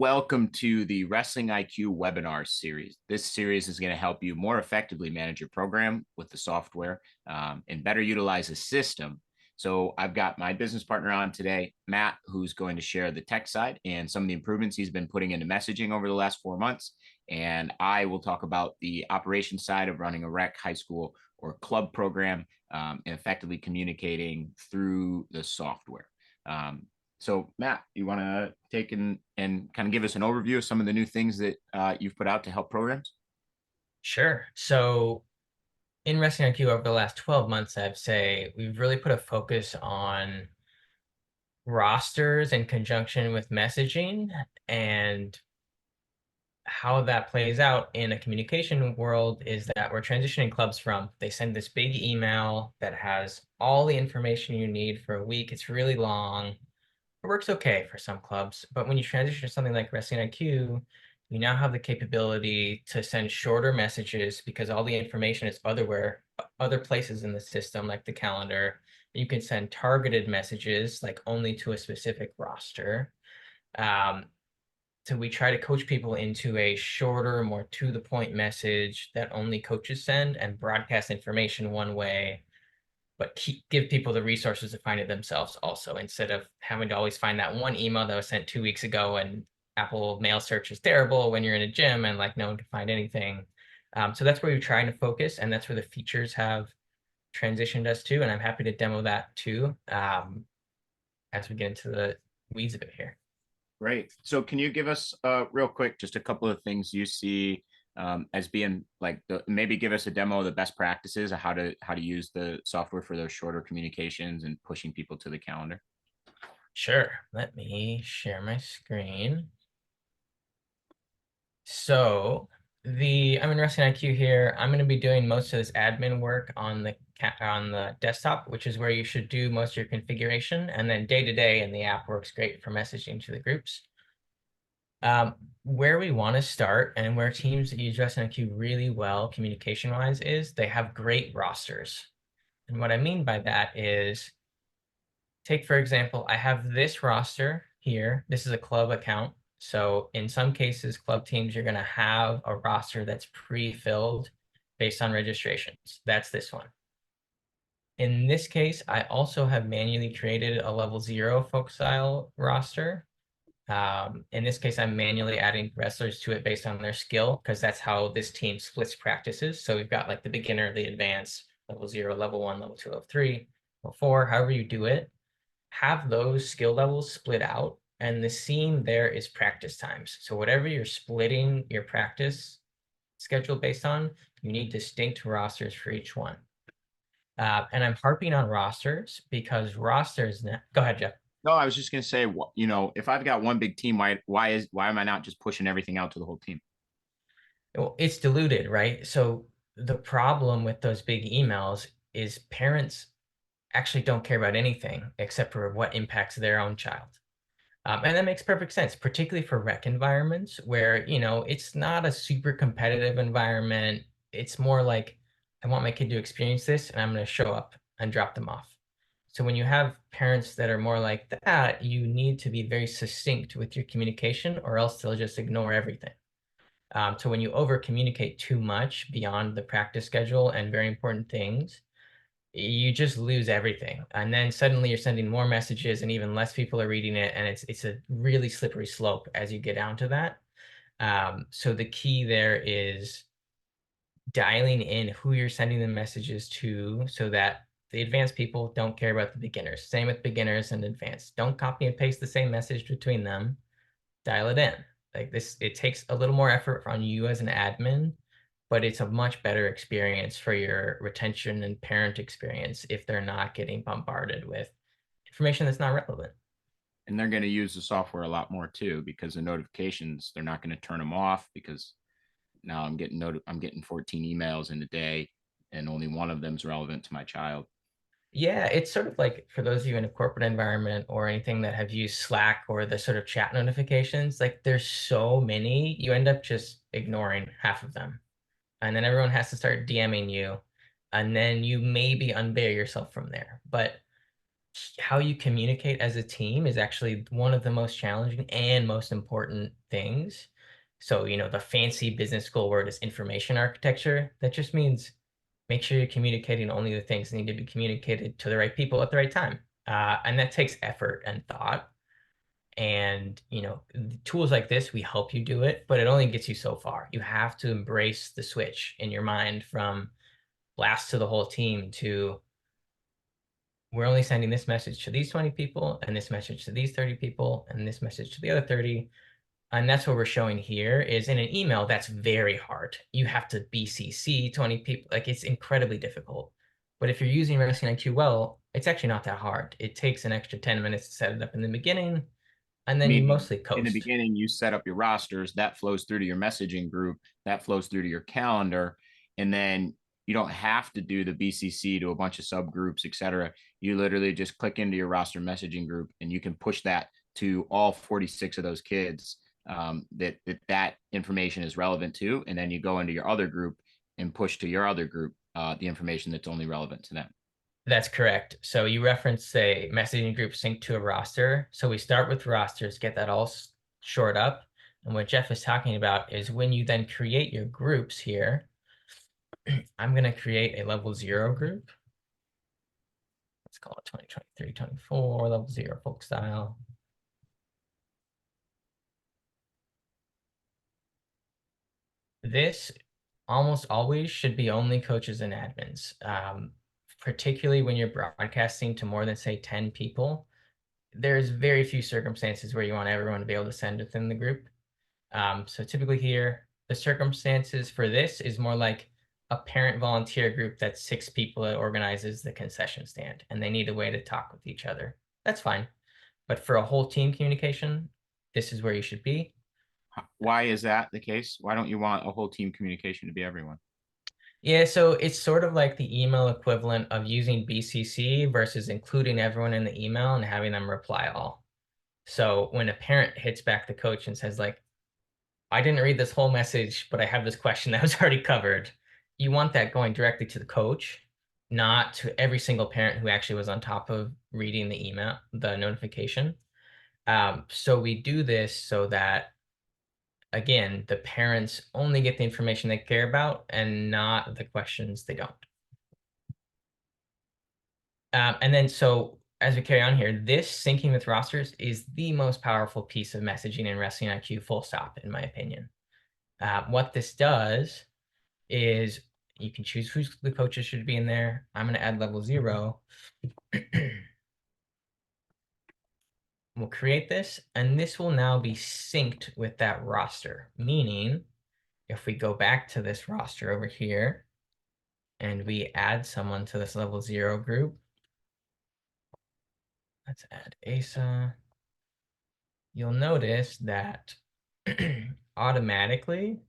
Welcome to the Wrestling IQ webinar series. This series is going to help you more effectively manage your program with the software and better utilize the system. So I've got my business partner on today, Matt, who's going to share the tech side and some of the improvements he's been putting into messaging over the last 4 months. And I will talk about the operations side of running a rec, high school, or club program and effectively communicating through the software. So Matt, you want to take and kind of give us an overview of some of the new things that you've put out to help programs? Sure. So in Wrestling IQ over the last 12 months, I'd say we've really put a focus on rosters in conjunction with messaging and how that plays out in a communication world is that we're transitioning clubs from they send this big email that has all the information you need for a week. It's really long. It works okay for some clubs, but when you transition to something like Wrestling IQ, you now have the capability to send shorter messages because all the information is other places in the system, like the calendar. You can send targeted messages, like only to a specific roster. Um, so we try to coach people into a shorter, more to the point message that only coaches send and broadcast information one way, but give people the resources to find it themselves also, instead of having to always find that one email that was sent 2 weeks ago and Apple mail search is terrible when you're in a gym and like no one can find anything. So that's where we're trying to focus, and that's where the features have transitioned us to, and I'm happy to demo that too as we get into the weeds of it here. Great. So can you give us real quick just a couple of things you see as being like maybe give us a demo of the best practices of how to use the software for those shorter communications and pushing people to the calendar? Sure, let me share my screen. So I'm in Wrestling IQ here. I'm going to be doing most of this admin work on the desktop, which is where you should do most of your configuration. And then day to day in the app works great for messaging to the groups. Where we want to start and where teams use Wrestling IQ really well communication wise is they have great rosters. And what I mean by that is, take for example, I have this roster here. This is a club account. So in some cases, club teams, you're going to have a roster that's pre-filled based on registrations. That's this one. In this case, I also have manually created a level 0 folk style roster. In this case, I'm manually adding wrestlers to it based on their skill, because that's how this team splits practices. So we've got like the beginner, the advanced, level 0, level 1, level 2, level 3, level 4, however you do it. Have those skill levels split out, and the seam there is practice times. So whatever you're splitting your practice schedule based on, you need distinct rosters for each one. And I'm harping on rosters because rosters. Go ahead, Jeff. No, I was just going to say, if I've got one big team, why am I not just pushing everything out to the whole team? Well, it's diluted, right? So the problem with those big emails is parents actually don't care about anything except for what impacts their own child. And that makes perfect sense, particularly for rec environments where, it's not a super competitive environment. It's more like, I want my kid to experience this and I'm going to show up and drop them off. So when you have parents that are more like that, you need to be very succinct with your communication or else they'll just ignore everything. So when you over communicate too much beyond the practice schedule and very important things, you just lose everything. And then suddenly you're sending more messages and even less people are reading it. And it's a really slippery slope as you get down to that. So the key there is dialing in who you're sending the messages to so that the advanced people don't care about the beginners. Same with beginners and advanced. Don't copy and paste the same message between them. Dial it in. Like this, it takes a little more effort on you as an admin, but it's a much better experience for your retention and parent experience if they're not getting bombarded with information that's not relevant. And they're going to use the software a lot more too, because the notifications, they're not going to turn them off because now I'm getting 14 emails in a day and only one of them is relevant to my child. Yeah, it's sort of like for those of you in a corporate environment or anything that have used Slack or the sort of chat notifications, like there's so many, you end up just ignoring half of them. And then everyone has to start DMing you. And then you maybe unbear yourself from there. But how you communicate as a team is actually one of the most challenging and most important things. So, the fancy business school word is information architecture. That just means make sure you're communicating only the things that need to be communicated to the right people at the right time. And that takes effort and thought. And, tools like this, we help you do it, but it only gets you so far. You have to embrace the switch in your mind from blast to the whole team to we're only sending this message to these 20 people and this message to these 30 people and this message to the other 30. And that's what we're showing here is in an email, that's very hard. You have to BCC 20 people. Like it's incredibly difficult. But if you're using Wrestling IQ well, it's actually not that hard. It takes an extra 10 minutes to set it up in the beginning, and then you Meaning mostly in the coast. beginning, you set up your rosters, that flows through to your messaging group, that flows through to your calendar. And then you don't have to do the BCC to a bunch of subgroups, et cetera. You literally just click into your roster messaging group and you can push that to all 46 of those kids that information is relevant to. And then you go into your other group and push to your other group the information that's only relevant to them. That's correct. So you reference a messaging group sync to a roster. So we start with rosters, get that all shored up. And what Jeff is talking about is when you then create your groups here, I'm going to create a level 0 group. Let's call it 2023, 24, level 0 folk style. This almost always should be only coaches and admins, particularly when you're broadcasting to more than, say, 10 people. There's very few circumstances where you want everyone to be able to send within the group. So typically here, the circumstances for this is more like a parent volunteer group that's 6 people that organizes the concession stand, and they need a way to talk with each other. That's fine. But for a whole team communication, this is where you should be. Why is that the case? Why don't you want a whole team communication to be everyone? Yeah, so it's sort of like the email equivalent of using BCC versus including everyone in the email and having them reply all. So when a parent hits back the coach and says like, I didn't read this whole message, but I have this question that was already covered. You want that going directly to the coach, not to every single parent who actually was on top of reading the email, the notification. So we do this so that, again, the parents only get the information they care about and not the questions they don't. And then so as we carry on here, this syncing with rosters is the most powerful piece of messaging in Wrestling IQ, full stop, in my opinion. What this does is you can choose who the coaches should be in there. I'm going to add level 0. We'll create this, and this will now be synced with that roster, meaning if we go back to this roster over here and we add someone to this level 0 group, let's add Asa. You'll notice that automatically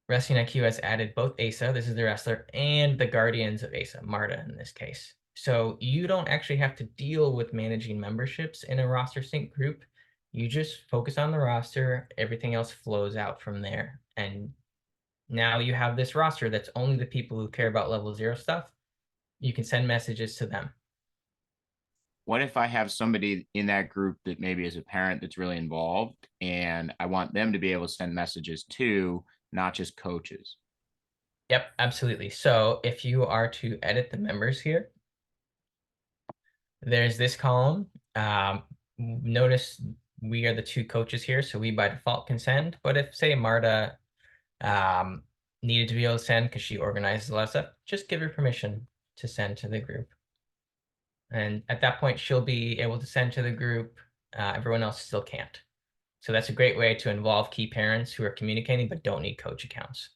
Wrestling IQ has added both Asa, this is the wrestler, and the guardians of Asa, Marta in this case. So you don't actually have to deal with managing memberships in a roster sync group. You just focus on the roster, everything else flows out from there. And now you have this roster that's only the people who care about level 0 stuff. You can send messages to them. What if I have somebody in that group that maybe is a parent that's really involved and I want them to be able to send messages to, not just coaches? Yep, absolutely. So if you are to edit the members here, there's this column. Notice we are the 2 coaches here, so we by default can send. But if, say, Marta um, needed to be able to send because she organizes a lot of stuff, just give her permission to send to the group. And at that point, she'll be able to send to the group. Everyone else still can't. So that's a great way to involve key parents who are communicating but don't need coach accounts.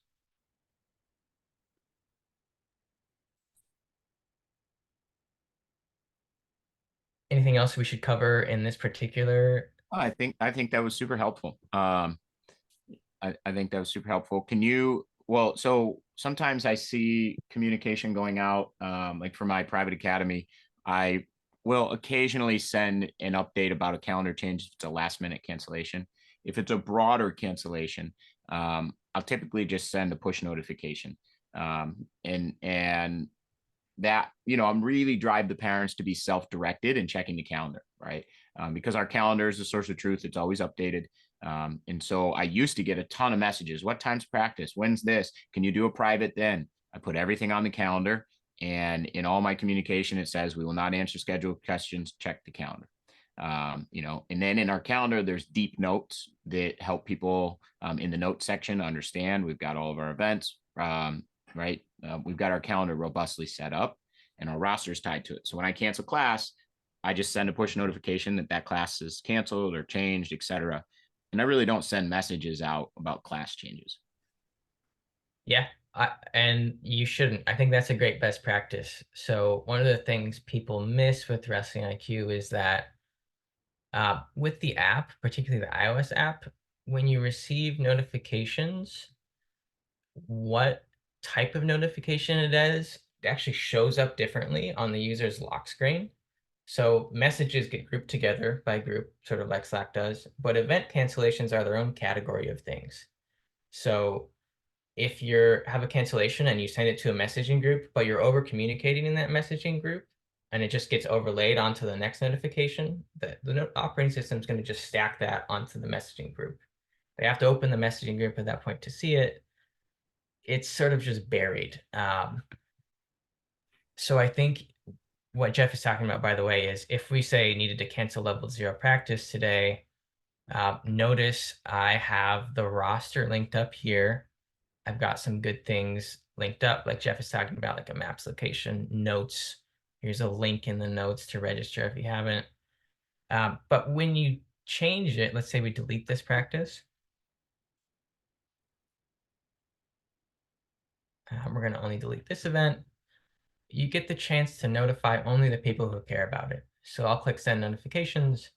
Anything else we should cover in this particular? I think that was super helpful. I think that was super helpful. Can you, well, so sometimes I see communication going out, like for my private academy, I will occasionally send an update about a calendar change if it's a last minute cancellation. If it's a broader cancellation, I'll typically just send a push notification. And that, I'm really drive the parents to be self-directed and checking the calendar, right? Because our calendar is a source of truth. It's always updated. And so I used to get a ton of messages. What time's practice? When's this? Can you do a private then? I put everything on the calendar. And in all my communication, it says we will not answer scheduled questions. Check the calendar. And then in our calendar, there's deep notes that help people in the notes section understand. We've got all of our events, right? We've got our calendar robustly set up and our roster is tied to it. So when I cancel class, I just send a push notification that that class is canceled or changed, etc. And I really don't send messages out about class changes. Yeah, and you shouldn't. I think that's a great best practice. So one of the things people miss with Wrestling IQ is that with the app, particularly the iOS app, when you receive notifications, what type of notification it is, it actually shows up differently on the user's lock screen. So messages get grouped together by group, sort of like Slack does, but event cancellations are their own category of things. So if you have a cancellation and you send it to a messaging group, but you're over communicating in that messaging group, and it just gets overlaid onto the next notification, the operating system is going to just stack that onto the messaging group. They have to open the messaging group at that point to see it. It's sort of just buried. So I think what Jeff is talking about, by the way, is if we say needed to cancel level 0 practice today, notice I have the roster linked up here. I've got some good things linked up, like Jeff is talking about, like a maps location, notes. Here's a link in the notes to register if you haven't. But when you change it, let's say we delete this practice. We're going to only delete this event. You get the chance to notify only the people who care about it. So I'll click send notifications.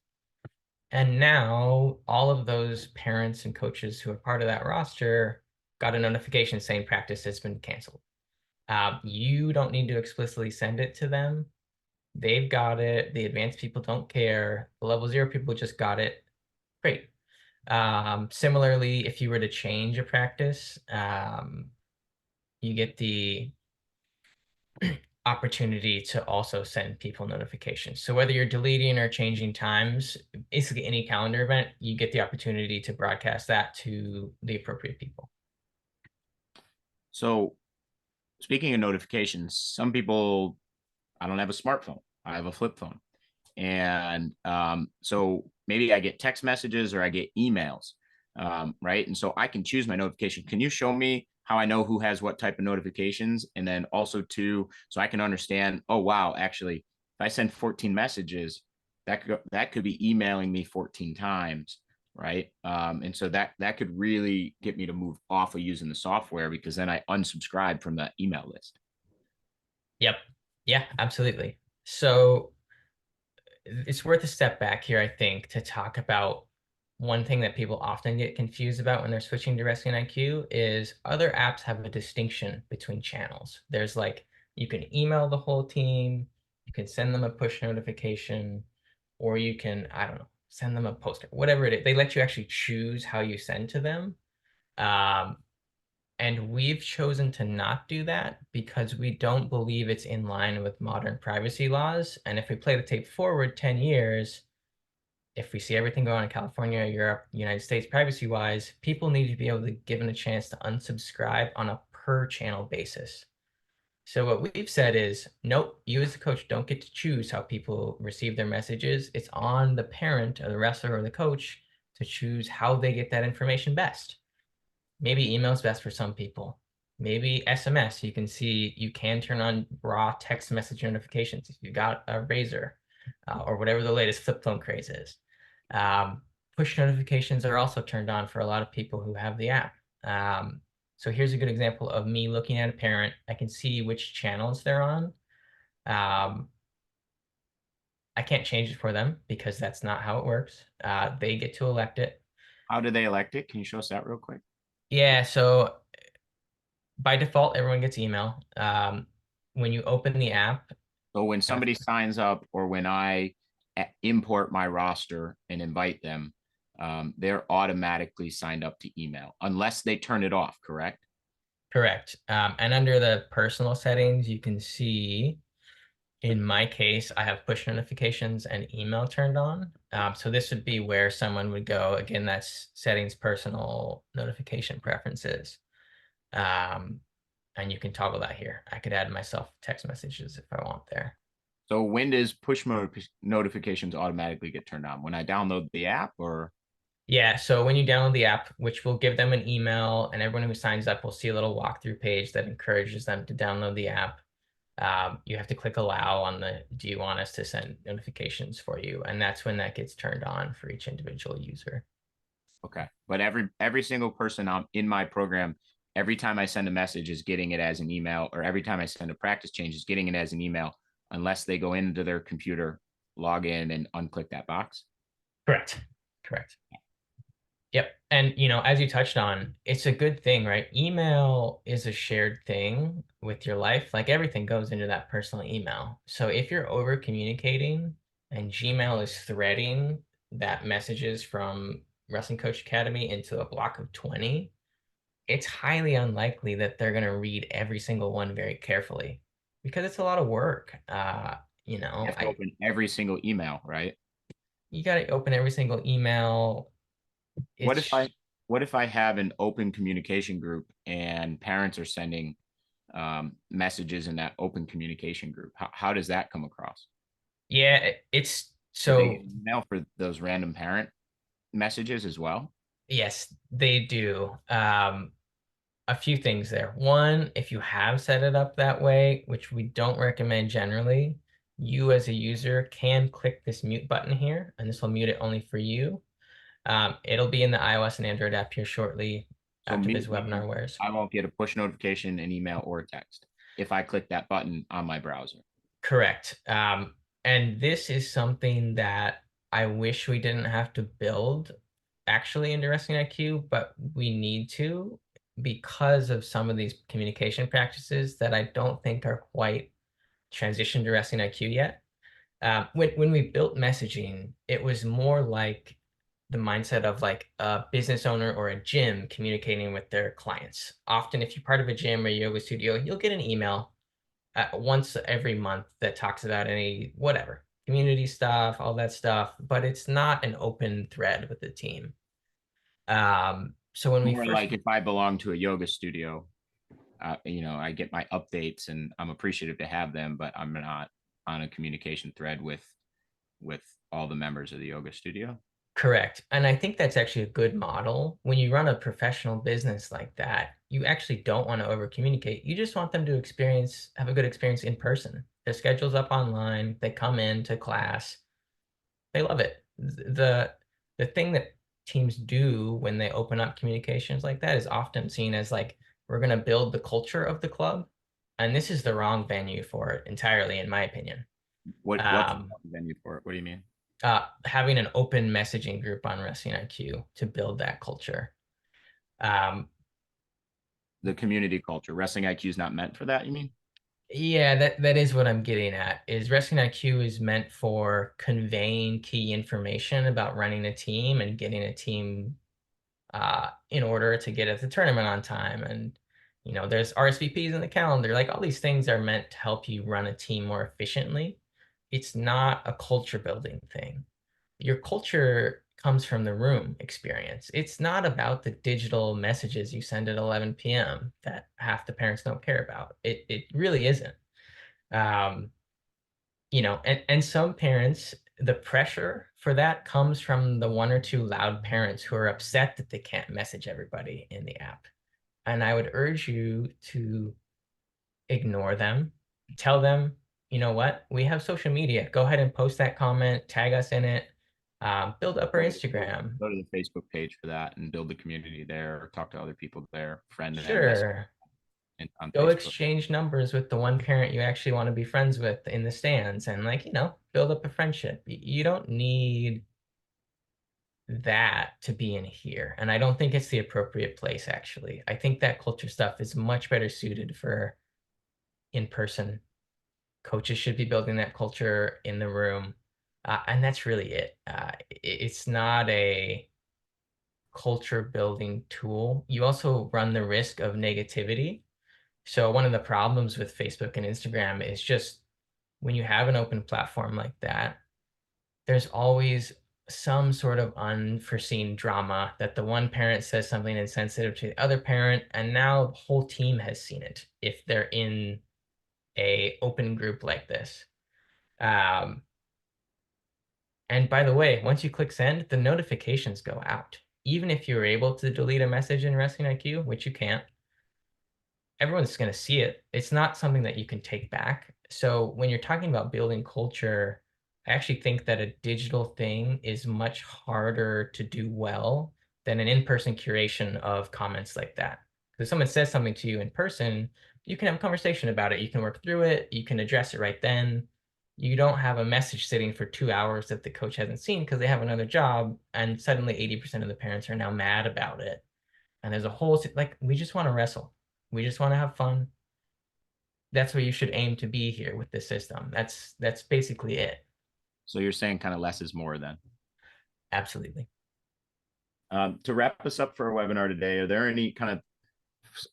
And now all of those parents and coaches who are part of that roster got a notification saying practice has been canceled. You don't need to explicitly send it to them. They've got it. The advanced people don't care. The level 0 people just got it. Great. Similarly, if you were to change a practice, you get the opportunity to also send people notifications. So whether you're deleting or changing times, basically any calendar event, you get the opportunity to broadcast that to the appropriate people. So speaking of notifications, some people, I don't have a smartphone. I have a flip phone. And so maybe I get text messages or I get emails, right? And so I can choose my notification. Can you show me how I know who has what type of notifications? And then also too, so I can understand, oh, wow, actually, if I send 14 messages, that could be emailing me 14 times, right? And so that could really get me to move off of using the software because then I unsubscribe from the email list. Yep. Yeah, absolutely. So it's worth a step back here, I think, to talk about one thing that people often get confused about when they're switching to Wrestling IQ is other apps have a distinction between channels. There's like, you can email the whole team, you can send them a push notification, or you can, I don't know, send them a poster, whatever it is. They let you actually choose how you send to them. And we've chosen to not do that because we don't believe it's in line with modern privacy laws. And if we play the tape forward 10 years, if we see everything going on in California, Europe, United States, privacy-wise, people need to be able to be given a chance to unsubscribe on a per channel basis. So what we've said is, nope, you as the coach don't get to choose how people receive their messages. It's on the parent or the wrestler or the coach to choose how they get that information best. Maybe email is best for some people. Maybe SMS. You can see you can turn on raw text message notifications if you got a Razor or whatever the latest flip phone craze is. Push notifications are also turned on for a lot of people who have the app. So here's a good example of me looking at a parent. I can see which channels they're on. I can't change it for them because that's not how it works. They get to elect it. How do they elect it? Can you show us that real quick? Yeah, so by default, everyone gets email. When you open the app, So when somebody signs up or when I import my roster and invite them, they're automatically signed up to email unless they turn it off, correct? Correct. And under the personal settings, you can see, in my case, I have push notifications and email turned on. So this would be where someone would go. Again, that's settings, personal notification preferences. Um, and you can toggle that here. I could add myself text messages if I want there. So when does notifications automatically get turned on? When I download the app, or Yeah, so when you download the app, which will give them an email, and everyone who signs up will see a little walkthrough page that encourages them to download the app. You have to click allow on the do you want us to send notifications for you? And that's when that gets turned on for each individual user. okay. But every single person in my program, every time I send a message is getting it as an email, or every time I send a practice change is getting it as an email, unless they go into their computer, log in, and unclick that box. Correct. Correct. Yep. And as you touched on, it's a good thing, right? Email is a shared thing with your life. Like everything goes into that personal email. So if you're over communicating and Gmail is threading that messages from Wrestling Coach Academy into a block of 20, it's highly unlikely that they're going to read every single one very carefully because it's a lot of work. You have to I open every single email, right? You got to open every single email. What if I It's what if I have an open communication group and parents are sending messages in that open communication group? How does that come across? Yeah, it's Do they get so an email for those random parent messages as well? yes, they do. A few things there. One, if you have set it up that way, which we don't recommend generally, you as a user can click this mute button here, and this will mute it only for you. It'll be in the iOS and Android app here shortly So after this mute meaning webinar wears. I won't get a push notification, an email, or a text if I click that button on my browser. Correct. And this is something that I wish we didn't have to build actually into Wrestling IQ, but we need to because of some of these communication practices that I don't think are quite transitioned to Wrestling IQ yet. When we built messaging, it was more like the mindset of like a business owner or a gym communicating with their clients. Often, if you're part of a gym or yoga studio, you'll get an email once every month that talks about any whatever community stuff, all that stuff, but it's not an open thread with the team. So when we More first like if I belong to a yoga studio, I get my updates and I'm appreciative to have them, but I'm not on a communication thread with all the members of the yoga studio. Correct. And I think that's actually a good model. When you run a professional business like that, you actually don't want to over communicate. You just want them to have a good experience in person. Their schedule's up online, they come in to class, they love it. The thing that teams do when they open up communications like that is often seen as like, we're going to build the culture of the club. And this is the wrong venue for it entirely, in my opinion. What's the Um, venue for it? What do you mean? Having an open messaging group on Wrestling IQ to build that culture. Um, The community culture. Wrestling IQ is not meant for that, you mean? yeah, that is what I'm getting at. Is Wrestling IQ is meant for conveying key information about running a team and getting a team in order to get at the tournament on time. And there's RSVPs in the calendar. Like all these things are meant to help you run a team more efficiently. It's not a culture building thing. Your culture comes from the room experience. It's not about the digital messages you send at 11 p.m. that half the parents don't care about. It really isn't. Um, and some parents, the pressure for that comes from the one or two loud parents who are upset that they can't message everybody in the app. And I would urge you to ignore them. Tell them, you know what? We have social media. Go ahead and post that comment, tag us in it, build up our Instagram. Go to the Facebook page for that and build the community there, or talk to other people there, friend them, message Sure. on Go Facebook. exchange numbers with the one parent you actually want to be friends with in the stands and like, build up a friendship. You don't need that to be in here. And I don't think it's the appropriate place, actually. I think that culture stuff is much better suited for in person. Coaches should be building that culture in the room. And that's really it. It's not a culture building tool. You also run the risk of negativity So one of the problems with Facebook and Instagram is just when you have an open platform like that, there's always some sort of unforeseen drama that the one parent says something insensitive to the other parent, and now the whole team has seen it if they're in a open group like this. Um, and by the way, once you click send, the notifications go out. Even if you're able to delete a message in Wrestling IQ, which you can't, everyone's going to see it. It's not something that you can take back. So when you're talking about building culture, I actually think that a digital thing is much harder to do well than an in-person curation of comments like that. If someone says something to you in person, you can have a conversation about it. You can work through it. You can address it right then. You don't have a message sitting for 2 hours that the coach hasn't seen because they have another job, and suddenly 80% of the parents are now mad about it. And there's a whole, like, we just want to wrestle. We just want to have fun. That's where you should aim to be here with this system. That's basically it. So you're saying kind of less is more then. Absolutely. To wrap us up for our webinar today, are there any kind of,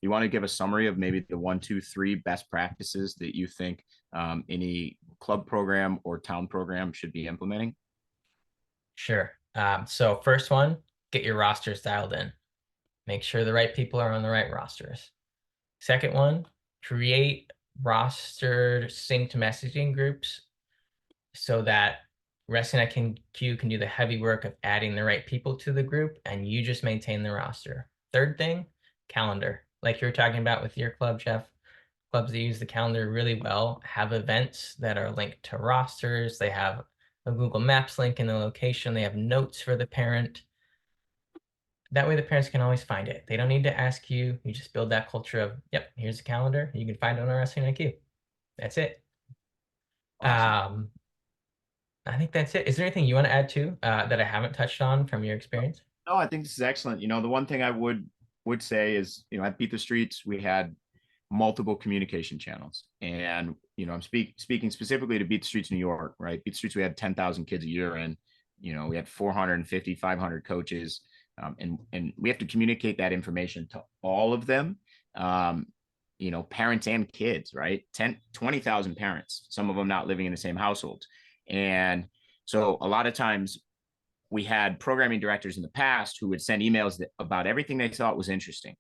you want to give a summary of maybe the 1, 2, 3 best practices that you think any club program or town program should be implementing? Sure. So first one, get your rosters dialed in. Make sure the right people are on the right rosters. Second one, create roster synced messaging groups so that Wrestling IQ can do the heavy work of adding the right people to the group and you just maintain the roster. Third thing, calendar. Like you were talking about with your club, Jeff, clubs that use the calendar really well have events that are linked to rosters. They have a Google Maps link in the location. They have notes for the parent. That way the parents can always find it. They don't need to ask you. You just build that culture of, yep, here's the calendar. You can find it on our Wrestling IQ. That's it. Awesome. Um, I think that's it. Is there anything you want to add to that I haven't touched on from your experience? No, I think this is excellent. The one thing I would say is, at Beat the Streets, we had multiple communication channels. And, I'm speaking specifically to Beat the Streets New York, right? Beat the Streets, we had 10,000 kids a year, and, we had 450, 500 coaches. And we have to communicate that information to all of them, parents and kids, right? 20,000 parents, some of them not living in the same household. And so a lot of times we had programming directors in the past who would send emails about everything they thought was interesting.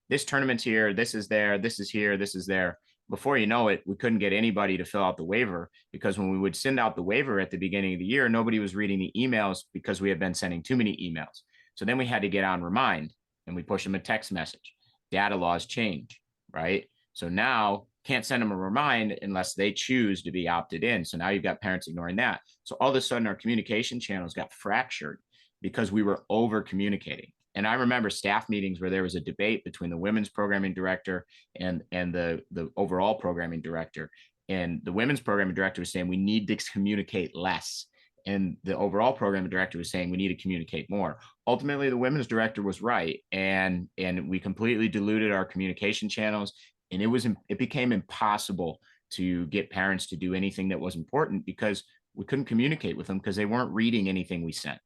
This tournament's here, this is there, this is here, this is there. Before you know it, we couldn't get anybody to fill out the waiver, because when we would send out the waiver at the beginning of the year, nobody was reading the emails because we had been sending too many emails. So then we had to get on Remind, and we push them a text message. Data laws change, right? So now can't send them a remind unless they choose to be opted in. So now you've got parents ignoring that. So all of a sudden our communication channels got fractured because we were over communicating. And I remember staff meetings where there was a debate between the women's programming director and the overall programming director. And the women's programming director was saying we need to communicate less. And the overall programming director was saying we need to communicate more. Ultimately, the women's director was right, and we completely diluted our communication channels, and it became impossible to get parents to do anything that was important because we couldn't communicate with them because they weren't reading anything we sent.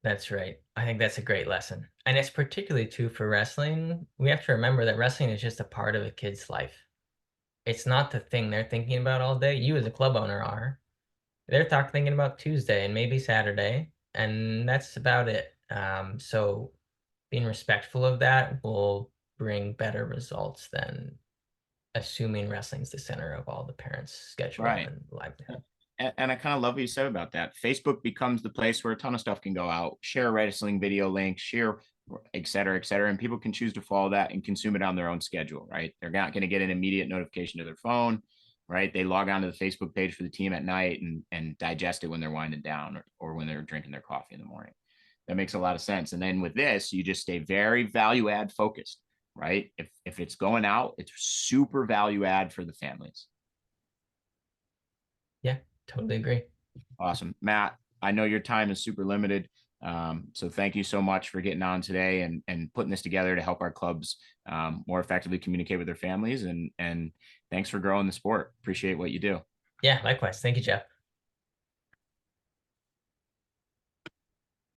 That's right. I think that's a great lesson. And it's particularly true for wrestling. We have to remember that wrestling is just a part of a kid's life. It's not the thing they're thinking about all day. You as a club owner are. They're thinking about Tuesday and maybe Saturday, and that's about it. So being respectful of that will bring better results than assuming wrestling's the center of all the parents' schedule Right. and livelihood. And I kind of love what you said about that. Facebook becomes the place where a ton of stuff can go out, share wrestling video links, share, et cetera, et cetera. And people can choose to follow that and consume it on their own schedule, right? They're not going to get an immediate notification to their phone, right? They log on to the Facebook page for the team at night and digest it when they're winding down, or when they're drinking their coffee in the morning. That makes a lot of sense. And then with this, you just stay very value add focused, right? If it's going out, it's super value add for the families. Yeah, totally agree. Awesome. Matt, I know your time is super limited. So thank you so much for getting on today and putting this together to help our clubs more effectively communicate with their families. And thanks for growing the sport. Appreciate what you do. Yeah, likewise. Thank you, Jeff.